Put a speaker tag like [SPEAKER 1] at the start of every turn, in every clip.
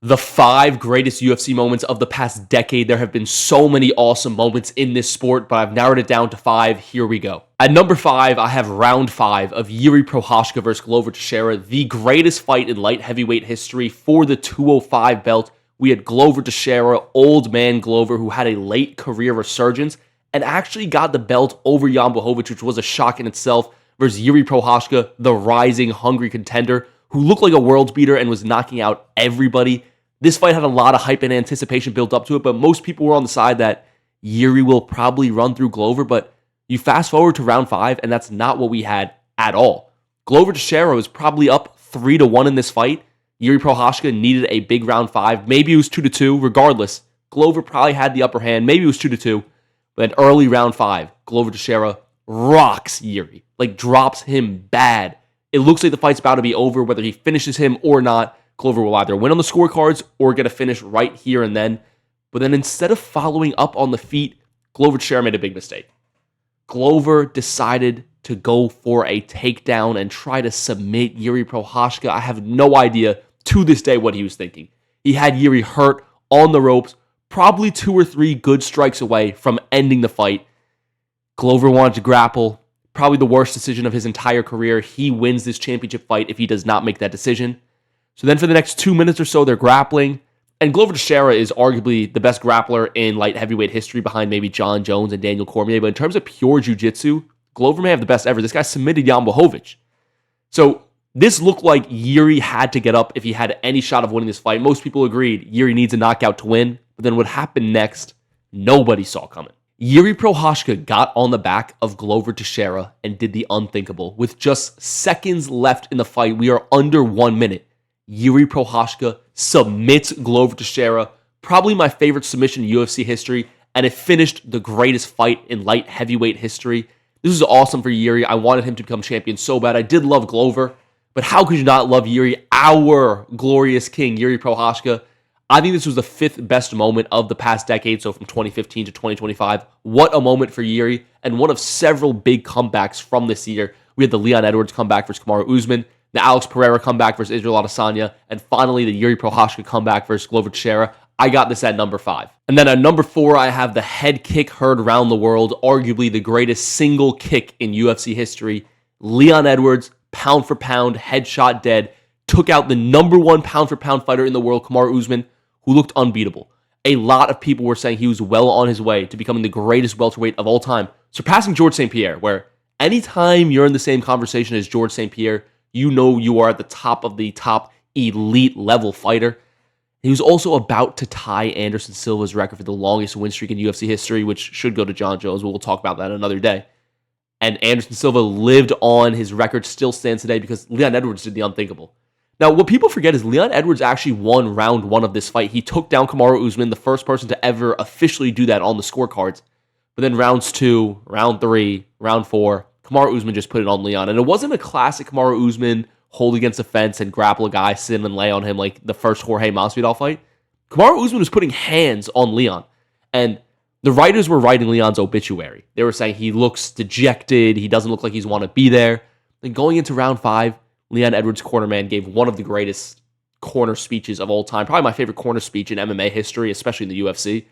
[SPEAKER 1] The 5 greatest UFC moments of the past decade. There have been so many awesome moments in this sport, but I've narrowed it down to 5. Here we go. At number 5, I have round 5 of Jiri Prochazka versus Glover Teixeira, the greatest fight in light heavyweight history for the 205 belt. We had Glover Teixeira, old man Glover, who had a late career resurgence and actually got the belt over Jan Blachowicz, which was a shock in itself, versus Jiri Prochazka, the rising, hungry contender, who looked like a world beater and was knocking out everybody. This fight had a lot of hype and anticipation built up to it, but most people were on the side that Jiri will probably run through Glover, but you fast forward to round 5, and that's not what we had at all. Glover Teixeira was probably up 3-1 in this fight. Jiri Prochazka needed a big round 5. Maybe it was 2-2. Regardless, Glover probably had the upper hand. Maybe it was 2-2. But early round 5, Glover Teixeira rocks Jiri. Drops him bad. It looks like the fight's about to be over. Whether he finishes him or not, Glover will either win on the scorecards or get a finish right here and then. But then instead of following up on the feet, Glover Teixeira made a big mistake. Glover decided to go for a takedown and try to submit Jiri Prochazka. I have no idea to this day what he was thinking. He had Jiri hurt on the ropes, probably 2 or 3 good strikes away from ending the fight. Glover wanted to grapple. Probably the worst decision of his entire career. He wins this championship fight if he does not make that decision. So then for the next 2 minutes or so, they're grappling. And Glover Teixeira is arguably the best grappler in light heavyweight history behind maybe John Jones and Daniel Cormier. But in terms of pure jiu-jitsu, Glover may have the best ever. This guy submitted Jan Blachowicz. So this looked like Jiri had to get up if he had any shot of winning this fight. Most people agreed Jiri needs a knockout to win. But then what happened next, nobody saw coming. Jiri Prochazka got on the back of Glover Teixeira and did the unthinkable. With just seconds left in the fight, we are under 1 minute. Jiri Prochazka submits Glover Teixeira, probably my favorite submission in UFC history, and it finished the greatest fight in light heavyweight history. This was awesome for Jiri. I wanted him to become champion so bad. I did love Glover, but how could you not love Jiri, our glorious king, Jiri Prochazka? I think this was the 5th best moment of the past decade, so from 2015 to 2025. What a moment for Jiri, and one of several big comebacks from this year. We had the Leon Edwards comeback versus Kamaru Usman, the Alex Pereira comeback versus Israel Adesanya, and finally the Jiri Prochazka comeback versus Glover Teixeira. I got this at number 5. And then at number 4, I have the head kick heard around the world, arguably the greatest single kick in UFC history. Leon Edwards, pound for pound, headshot dead, took out the number 1 pound for pound fighter in the world, Kamaru Usman, who looked unbeatable. A lot of people were saying he was well on his way to becoming the greatest welterweight of all time, surpassing George St. Pierre, where anytime you're in the same conversation as George St. Pierre, you know you are at the top of the top elite level fighter. He was also about to tie Anderson Silva's record for the longest win streak in UFC history, which should go to John Jones, but we'll talk about that another day. And Anderson Silva lived on. His record still stands today because Leon Edwards did the unthinkable. Now, what people forget is Leon Edwards actually won round 1 of this fight. He took down Kamaru Usman, the first person to ever officially do that on the scorecards. But then rounds 2, round 3, round 4, Kamaru Usman just put it on Leon. And it wasn't a classic Kamaru Usman hold against the fence and grapple a guy, sit and lay on him like the first Jorge Masvidal fight. Kamaru Usman was putting hands on Leon. And the writers were writing Leon's obituary. They were saying he looks dejected. He doesn't look like he's want to be there. Then going into round 5, Leon Edwards' cornerman gave one of the greatest corner speeches of all time. Probably my favorite corner speech in MMA history, especially in the UFC.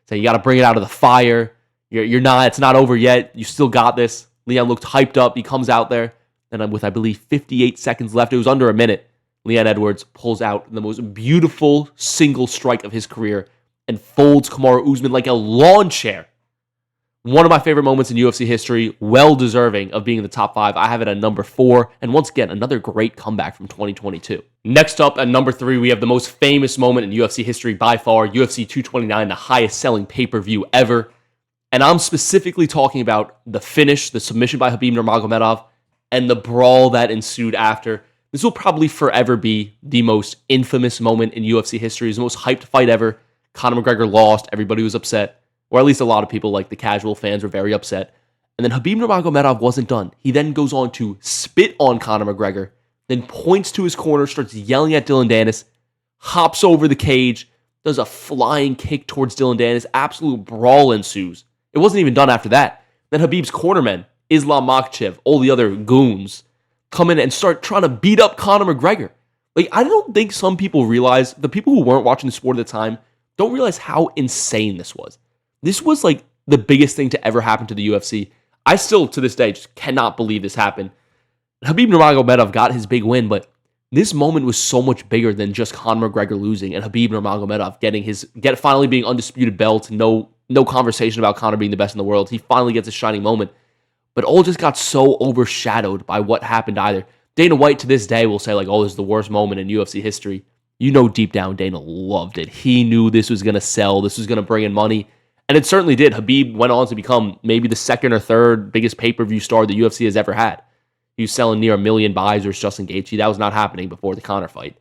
[SPEAKER 1] Saying you got to bring it out of the fire. It's not over yet. You still got this. Leon looked hyped up. He comes out there. And with, I believe, 58 seconds left, it was under a minute, Leon Edwards pulls out the most beautiful single strike of his career and folds Kamaru Usman like a lawn chair. One of my favorite moments in UFC history, well deserving of being in the top 5. I have it at number 4. And once again, another great comeback from 2022. Next up at number 3, we have the most famous moment in UFC history by far, UFC 229, the highest selling pay-per-view ever. And I'm specifically talking about the finish, the submission by Khabib Nurmagomedov, and the brawl that ensued after. This will probably forever be the most infamous moment in UFC history. It's the most hyped fight ever. Conor McGregor lost. Everybody was upset. Or at least a lot of people, like the casual fans, were very upset. And then Khabib Nurmagomedov wasn't done. He then goes on to spit on Conor McGregor, then points to his corner, starts yelling at Dylan Dennis, hops over the cage, does a flying kick towards Dylan Dennis. Absolute brawl ensues. It wasn't even done after that. Then Khabib's cornermen, Islam Makhachev, all the other goons, come in and start trying to beat up Conor McGregor. Like, I don't think some people realize, the people who weren't watching the sport at the time, don't realize how insane this was. This was like the biggest thing to ever happen to the UFC. I still, to this day, just cannot believe this happened. Khabib Nurmagomedov got his big win, but this moment was so much bigger than just Conor McGregor losing and Khabib Nurmagomedov finally being undisputed belt. No conversation about Conor being the best in the world. He finally gets a shining moment. But all just got so overshadowed by what happened either. Dana White to this day will say, like, oh, this is the worst moment in UFC history. You know deep down Dana loved it. He knew this was going to sell. This was going to bring in money. And it certainly did. Khabib went on to become maybe the second or third biggest pay-per-view star the UFC has ever had. He was selling near 1 million buys versus Justin Gaethje. That was not happening before the Conor fight.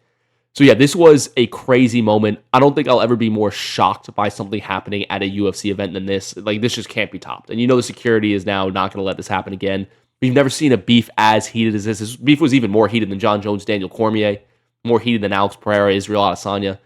[SPEAKER 1] So yeah, this was a crazy moment. I don't think I'll ever be more shocked by something happening at a UFC event than this. Like, this just can't be topped. And you know the security is now not going to let this happen again. We've never seen a beef as heated as this. This beef was even more heated than John Jones, Daniel Cormier, more heated than Alex Pereira, Israel Adesanya.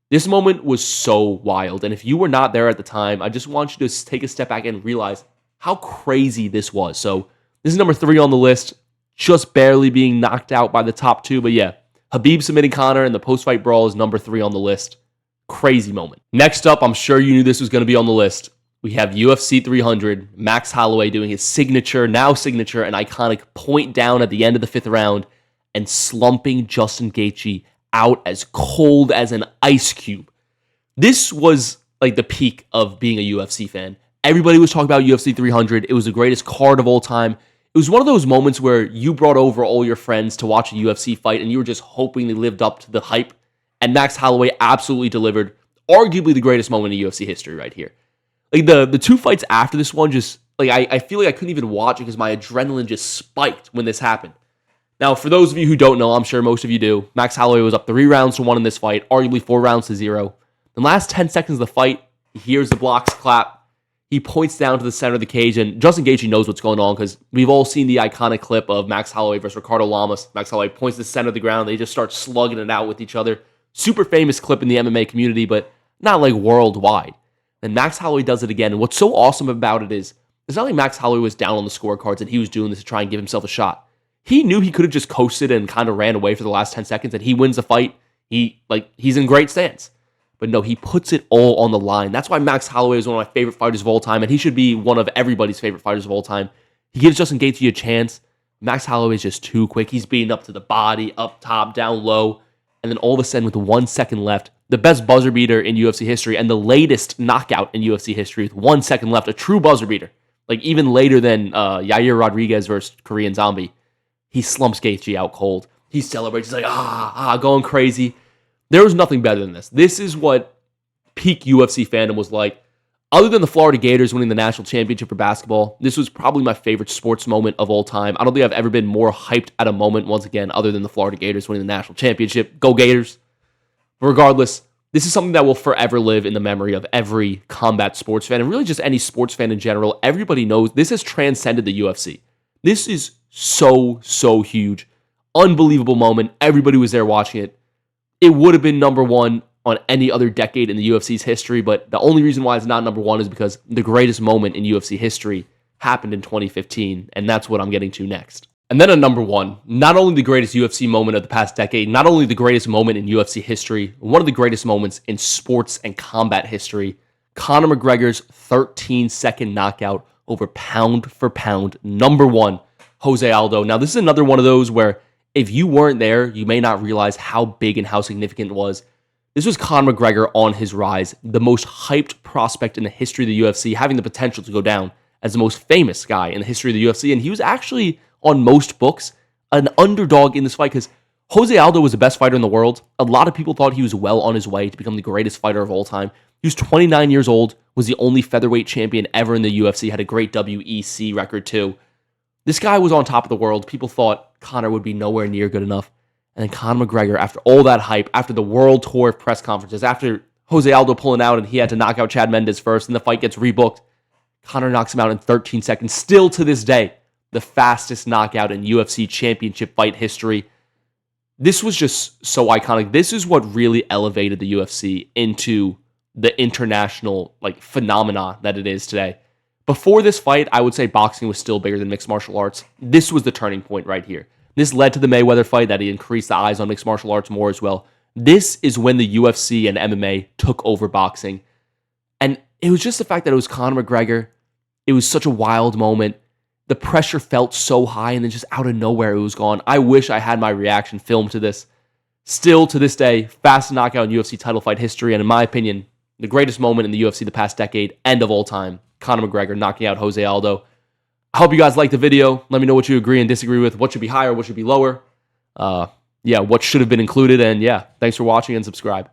[SPEAKER 1] This moment was so wild. And if you were not there at the time, I just want you to take a step back and realize how crazy this was. So this is number 3 on the list, just barely being knocked out by the top 2. But yeah, Khabib submitting Conor and the post-fight brawl is number 3 on the list. Crazy moment. Next up, I'm sure you knew this was going to be on the list. We have UFC 300, Max Holloway doing his signature and iconic point down at the end of the 5th round and slumping Justin Gaethje out as cold as an ice cube. This was like the peak of being a UFC fan. Everybody was talking about UFC 300. It was the greatest card of all time. It was one of those moments where you brought over all your friends to watch a UFC fight and you were just hoping they lived up to the hype. And Max Holloway absolutely delivered, arguably the greatest moment in UFC history right here. Like the 2 fights after this one, just like I feel like I couldn't even watch it because my adrenaline just spiked when this happened. Now, for those of you who don't know, I'm sure most of you do, Max Holloway was up 3 rounds to 1 in this fight, arguably 4 rounds to 0. The last 10 seconds of the fight, he hears the blocks clap. He points down to the center of the cage, and Justin Gaethje knows what's going on because we've all seen the iconic clip of Max Holloway versus Ricardo Lamas. Max Holloway points to the center of the ground. They just start slugging it out with each other. Super famous clip in the MMA community, but not like worldwide. And Max Holloway does it again. And what's so awesome about it is, it's not like Max Holloway was down on the scorecards and he was doing this to try and give himself a shot. He knew he could have just coasted and kind of ran away for the last 10 seconds and he wins the fight. He's in great stance. But no, he puts it all on the line. That's why Max Holloway is one of my favorite fighters of all time, and he should be one of everybody's favorite fighters of all time. He gives Justin Gaethje a chance. Max Holloway is just too quick. He's beating up to the body, up top, down low, and then all of a sudden with 1 second left, the best buzzer beater in UFC history and the latest knockout in UFC history with 1 second left, a true buzzer beater, like even later than Yair Rodriguez versus Korean Zombie. He slumps Gaethje out cold. He celebrates. He's like, going crazy. There was nothing better than this. This is what peak UFC fandom was like. Other than the Florida Gators winning the national championship for basketball, this was probably my favorite sports moment of all time. I don't think I've ever been more hyped at a moment, once again, other than the Florida Gators winning the national championship. Go Gators. Regardless, this is something that will forever live in the memory of every combat sports fan, and really just any sports fan in general. Everybody knows this has transcended the UFC. This is so huge. Unbelievable moment. Everybody was there watching it. It would have been number 1 on any other decade in the UFC's history, but the only reason why it's not number 1 is because the greatest moment in UFC history happened in 2015, and that's what I'm getting to next. And then at number 1, not only the greatest UFC moment of the past decade, not only the greatest moment in UFC history, one of the greatest moments in sports and combat history, Conor McGregor's 13-second knockout over pound for pound, number 1, Jose Aldo. Now, this is another one of those where if you weren't there, you may not realize how big and how significant it was. This was Conor McGregor on his rise, the most hyped prospect in the history of the UFC, having the potential to go down as the most famous guy in the history of the UFC. And he was actually, on most books, an underdog in this fight because Jose Aldo was the best fighter in the world. A lot of people thought he was well on his way to become the greatest fighter of all time. He was 29 years old, was the only featherweight champion ever in the UFC, had a great WEC record too. This guy was on top of the world. People thought Conor would be nowhere near good enough. And then Conor McGregor, after all that hype, after the world tour of press conferences, after Jose Aldo pulling out and he had to knock out Chad Mendes first and the fight gets rebooked, Conor knocks him out in 13 seconds. Still to this day, the fastest knockout in UFC championship fight history. This was just so iconic. This is what really elevated the UFC into the international phenomena that it is today. Before this fight, I would say boxing was still bigger than mixed martial arts. This was the turning point right here. This led to the Mayweather fight that he increased the eyes on mixed martial arts more as well. This is when the UFC and MMA took over boxing. And it was just the fact that it was Conor McGregor. It was such a wild moment. The pressure felt so high, and then just out of nowhere, it was gone. I wish I had my reaction filmed to this. Still, to this day, fastest knockout in UFC title fight history, and in my opinion, the greatest moment in the UFC the past decade and of all time. Conor McGregor knocking out Jose Aldo. I hope you guys liked the video. Let me know what you agree and disagree with. What should be higher, what should be lower. What should have been included. And yeah, thanks for watching and subscribe.